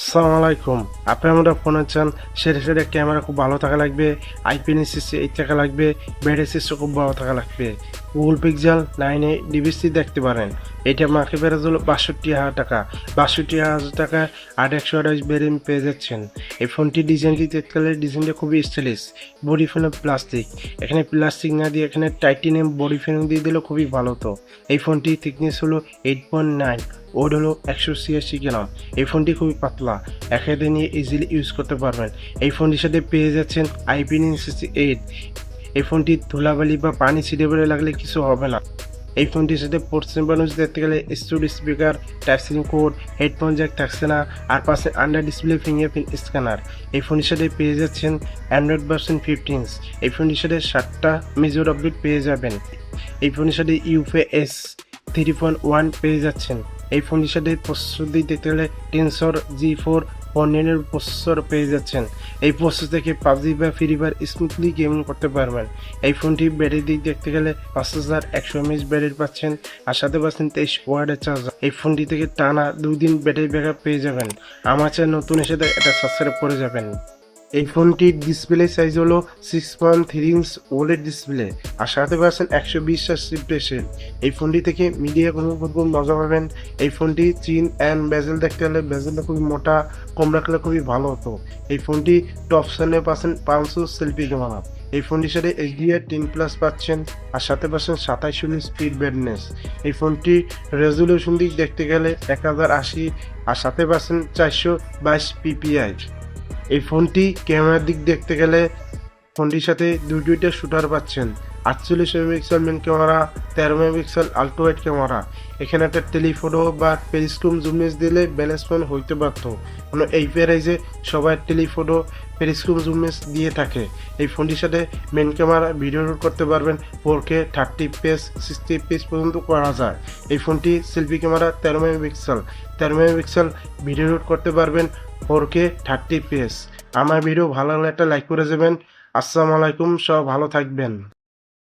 আসসালামু আলাইকুম। আপনি আমরা ফোন আনছেন, সেটা ক্যামেরা খুব ভালো থাকা লাগবে, IP68 থাকা লাগবে, ব্যাটারি সিস্টেম খুব ভালো থাকা লাগবে। গুগল পিক্সেল 9 ডিভিসি দেখতে পারেন। এটা মার্কেট প্রাইস হলো ৬২,০০০ টাকা। ৬২,০০০ টাকা ৮/১২৮ ভেরিয়েন্ট পেয়ে যাচ্ছেন। এই ফোনটি ডিজাইনটি দেখতে গেলে ডিজাইনটা খুবই স্টাইলিশ। বডি ফিল্ম প্লাস্টিক, এখানে প্লাস্টিক না দিয়ে এখানে টাইটেনিয়াম বডি ফিল্ম দিয়ে দিলে খুবই ভালো হতো। এই ফোনটি থিকনেস হলো 8.9, ওয়েট হলো ১৮৬ গ্রাম। এই ফোনটি খুবই পাতলা, এক হাতে নিয়ে ইজিলি ইউজ করতে পারবেন। এই ফোনটির সাথে পেয়ে যাচ্ছেন IP68। এই ফোনটি ধুলাবালি বা পানি ছিটে পড়ে লাগলে কিছু হবে না। এই ফোনটির সাথে পোর্টস বানুস দেখতে গেলে studio speaker, type C code, headphone jack থাকছে না, আর পাশে আন্ডার ডিসপ্লে ফিঙ্গারপ্রিন্ট স্ক্যানার। এই ফোনটির সাথে পেয়ে যাচ্ছেন অ্যান্ড্রয়েড ভার্সন 15। এই ফোনটির সাথে 7টা মেজর আপডেট পেয়ে যাবেন। এই ফোনের সাথে UFS 3.1 পেয়ে যাচ্ছেন। এই ফোনটির সাথে প্রসেসর দিক দেখতে গেলে টেনসর G4 109 প্রসেসর পেয়ে যাচ্ছেন। এই প্রসেসর থেকে পাবজি বা ফ্রি ফায়ার স্মুথলি গেমিং করতে পারবেন। এই ফোনটি ব্যাটারি দিক দেখতে গেলে 5100 mAh ব্যাটারি পাচ্ছেন, আর সাথে পাচ্ছেন 23 ওয়াটের চার্জার। এই ফোনটি থেকে টানা 2 দিন ব্যাটারি ব্যাকআপ পেয়ে যাবেন। আমার চ্যানেল নতুন এসে এটা সাবস্ক্রাইব করে যাবেন। এই ফোনটির ডিসপ্লে সাইজ হলো 6.3 ইঞ্চ ওলেড ডিসপ্লে, আর সাথে পাচ্ছেন 120 হার্টজ রিফ্রেশ রেট। এই ফোনটি থেকে মিডিয়া কোনো মজা পাবেন। এই ফোনটি চিন অ্যান্ড বেজেল দেখতে গেলে বেজেলটা খুবই মোটা, কম রাখলে খুবই ভালো হতো। এই ফোনটি টপ সানে পাচ্ছেন 500 সেলফি ক্যামেরা। এই ফোনটির সাথে HDR10+ পাচ্ছেন, আর সাথে পাচ্ছেন 27 স্পিড ব্রাইটনেস। এই ফোনটি রেজুলেশন দিক দেখতে গেলে 1080, আর সাথে পাচ্ছেন 422 PPI। এই ফোনটি ক্যামেরার দিক দেখতে গেলে ফোনটির সাথে দুইটা শুটার পাচ্ছেন, 48 megapixel main camera, 13 megapixel ultra wide camera. এখানে একটা টেলিফোটো বা পেরিস্কোপ জুমলেস দিলে ব্যালেন্স ফোন হইতে পারত, কারণ এই প্রাইসে সবাই টেলিফোটো পেরিস্কোপ জুমলেস দিয়ে থাকে। এই ফোনটির সাথে মেন ক্যামেরা ভিডিও রেকর্ড করতে পারবেন 4K 30 fps 60 fps পর্যন্ত করা যায়। এই ফোনটি selfie camera 13 megapixel video record করতে পারবেন 4K 30 fps। আমার ভিডিও ভালো লাগলে একটা লাইক করে যাবেন। আসসালামু আলাইকুম, সব ভালো থাকবেন।